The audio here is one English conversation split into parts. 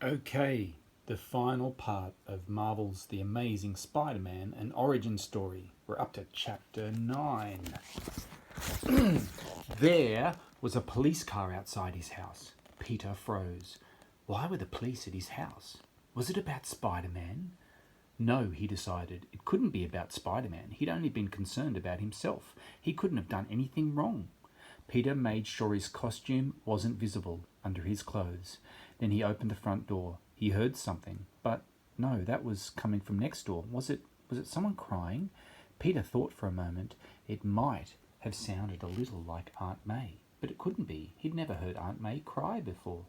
Okay, the final part of Marvel's The Amazing Spider-Man, an origin story. We're up to chapter 9. There was a police car outside his house. Peter froze. Why were the police at his house? Was it about Spider-Man? No, he decided. It couldn't be about Spider-Man. He'd only been concerned about himself. He couldn't have done anything wrong. Peter made sure his costume wasn't visible under his clothes. Then he opened the front door. He heard something, but no, that was coming from next door. Was it someone crying? Peter thought for a moment. It might have sounded a little like Aunt May, but it couldn't be. He'd never heard Aunt May cry before.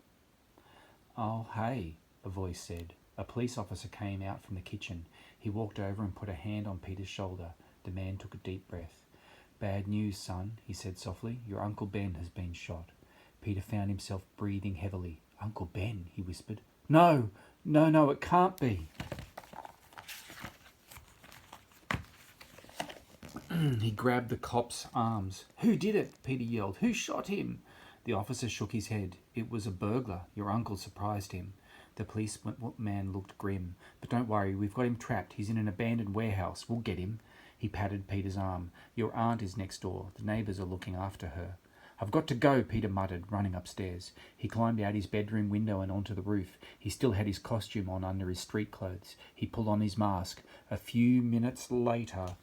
"Oh, hey," a voice said. A police officer came out from the kitchen. He walked over and put a hand on Peter's shoulder. The man took a deep breath. "Bad news, son," he said softly. "Your Uncle Ben has been shot." Peter found himself breathing heavily. "Uncle Ben," he whispered. "No, no, it can't be." He grabbed the cop's arms. "Who did it?" Peter yelled. "Who shot him?" The officer shook his head. "It was a burglar. Your uncle surprised him." The policeman looked grim. "But don't worry, we've got him trapped. He's in an abandoned warehouse. We'll get him." He patted Peter's arm. "Your aunt is next door. The neighbours are looking after her." "I've got to go," Peter muttered, running upstairs. He climbed out his bedroom window and onto the roof. He still had his costume on under his street clothes. He pulled on his mask. A few minutes later,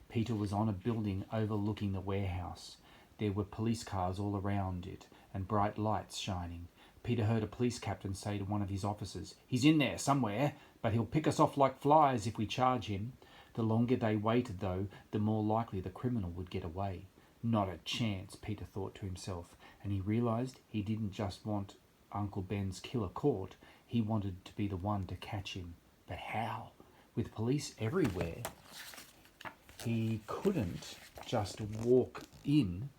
Peter was on a building overlooking the warehouse. There were police cars all around it and bright lights shining. Peter heard a police captain say to one of his officers, "He's in there somewhere, but he'll pick us off like flies if we charge him." The longer they waited, though, the more likely the criminal would get away. Not a chance, Peter thought to himself, and he realised he didn't just want Uncle Ben's killer caught, he wanted to be the one to catch him. But how? With police everywhere, he couldn't just walk in.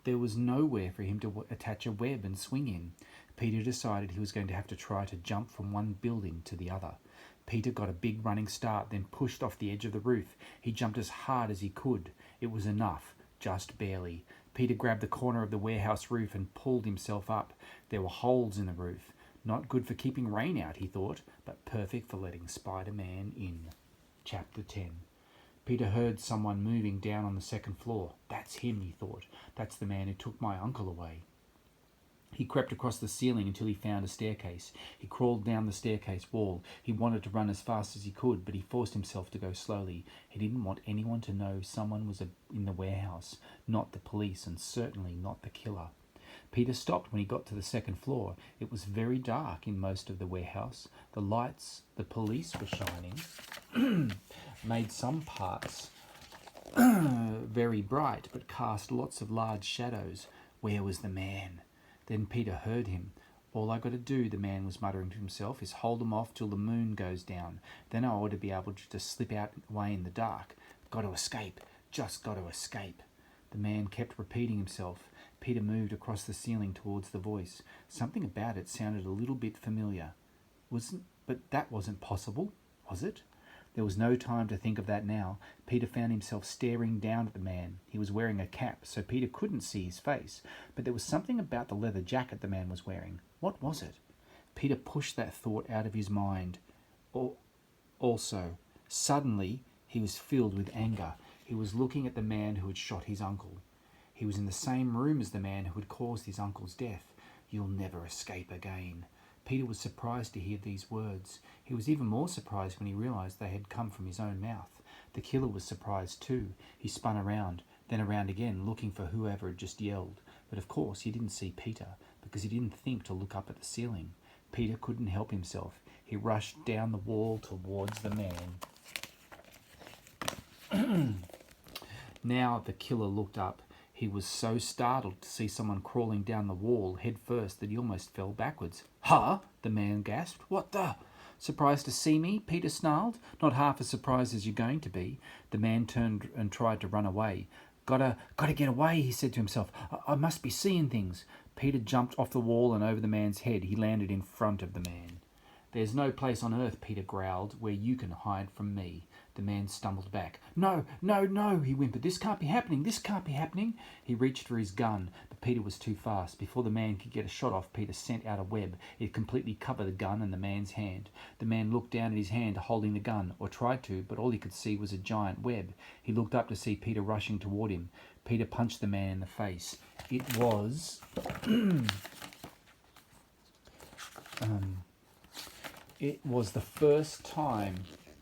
There was nowhere for him to attach a web and swing in. Peter decided he was going to have to try to jump from one building to the other. Peter got a big running start, then pushed off the edge of the roof. He jumped as hard as he could. It was enough, just barely. Peter grabbed the corner of the warehouse roof and pulled himself up. There were holes in the roof. Not good for keeping rain out, he thought, but perfect for letting Spider-Man in. Chapter 10. Peter heard someone moving down on the second floor. "That's him," he thought. "That's the man who took my uncle away." He crept across the ceiling until he found a staircase. He crawled down the staircase wall. He wanted to run as fast as he could, but he forced himself to go slowly. He didn't want anyone to know someone was in the warehouse, not the police, and certainly not the killer. Peter stopped when he got to the second floor. It was very dark in most of the warehouse. The lights the police were shining made some parts very bright, but cast lots of large shadows. Where was the man? Then Peter heard him. "All I got to do," the man was muttering to himself, "is hold them off till the moon goes down. Then I ought to be able to just slip out away in the dark. Got to escape. Just got to escape." The man kept repeating himself. Peter moved across the ceiling towards the voice. Something about it sounded a little bit familiar. But that wasn't possible, was it? There was no time to think of that now. Peter found himself staring down at the man. He was wearing a cap, so Peter couldn't see his face, but there was something about the leather jacket the man was wearing. What was it? Peter pushed that thought out of his mind. Also, suddenly, he was filled with anger. He was looking at the man who had shot his uncle. He was in the same room as the man who had caused his uncle's death. "You'll never escape again." Peter was surprised to hear these words. He was even more surprised when he realised they had come from his own mouth. The killer was surprised too. He spun around, then around again, looking for whoever had just yelled. But of course he didn't see Peter, because he didn't think to look up at the ceiling. Peter couldn't help himself. He rushed down the wall towards the man. Now the killer looked up. He was so startled to see someone crawling down the wall head first that he almost fell backwards. "Huh?" the man gasped. "What the—" "Surprised to see me?" Peter snarled. "Not half as surprised as you're going to be." The man turned and tried to run away. Gotta get away," he said to himself. I must be seeing things." Peter jumped off the wall and over the man's head. He landed in front of the man. "There's no place on earth," Peter growled, "where you can hide from me." The man stumbled back. No, he whimpered. This can't be happening. He reached for his gun, but Peter was too fast. Before the man could get a shot off, Peter sent out a web. It completely covered the gun and the man's hand. The man looked down at his hand holding the gun, or tried to, but all he could see was a giant web. He looked up to see Peter rushing toward him. Peter punched the man in the face. It was... it was the first time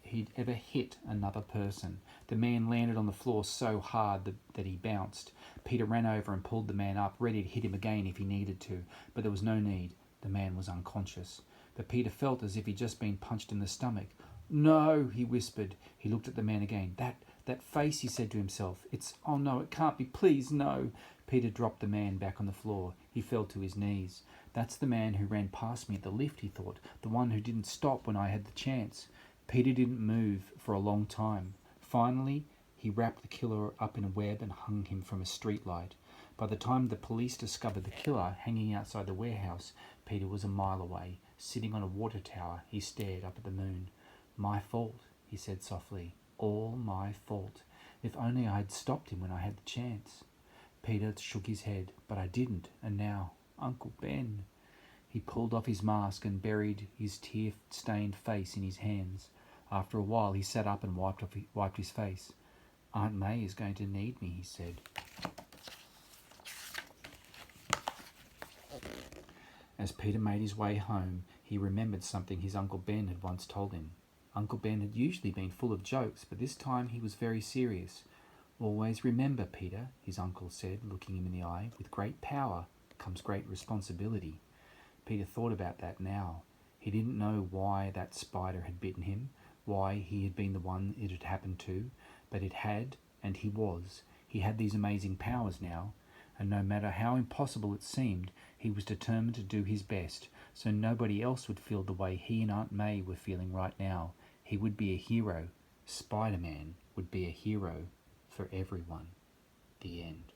he'd ever hit another person. The man landed on the floor so hard that he bounced. Peter ran over and pulled the man up, ready to hit him again if he needed to, but there was no need. The man was unconscious. But Peter felt as if he'd just been punched in the stomach. "No," he whispered. He looked at the man again. That face," he said to himself. "Oh no, it can't be. Please, no." Peter dropped the man back on the floor. He fell to his knees. "That's the man who ran past me at the lift," he thought. "The one who didn't stop when I had the chance." Peter didn't move for a long time. Finally, he wrapped the killer up in a web and hung him from a streetlight. By the time the police discovered the killer hanging outside the warehouse, Peter was a mile away. Sitting on a water tower, he stared up at the moon. "My fault," he said softly. "All my fault. If only I had stopped him when I had the chance." Peter shook his head. "But I didn't, and now, Uncle Ben." He pulled off his mask and buried his tear-stained face in his hands. After a while, he sat up and wiped his face. "Aunt May is going to need me," he said. As Peter made his way home, he remembered something his Uncle Ben had once told him. Uncle Ben had usually been full of jokes, but this time he was very serious. "Always remember, Peter," his uncle said, looking him in the eye, "with great power comes great responsibility." Peter thought about that now. He didn't know why that spider had bitten him, why he had been the one it had happened to, but it had, and he was. He had these amazing powers now, and no matter how impossible it seemed, he was determined to do his best, so nobody else would feel the way he and Aunt May were feeling right now. He would be a hero. Spider-Man would be a hero for everyone. The end.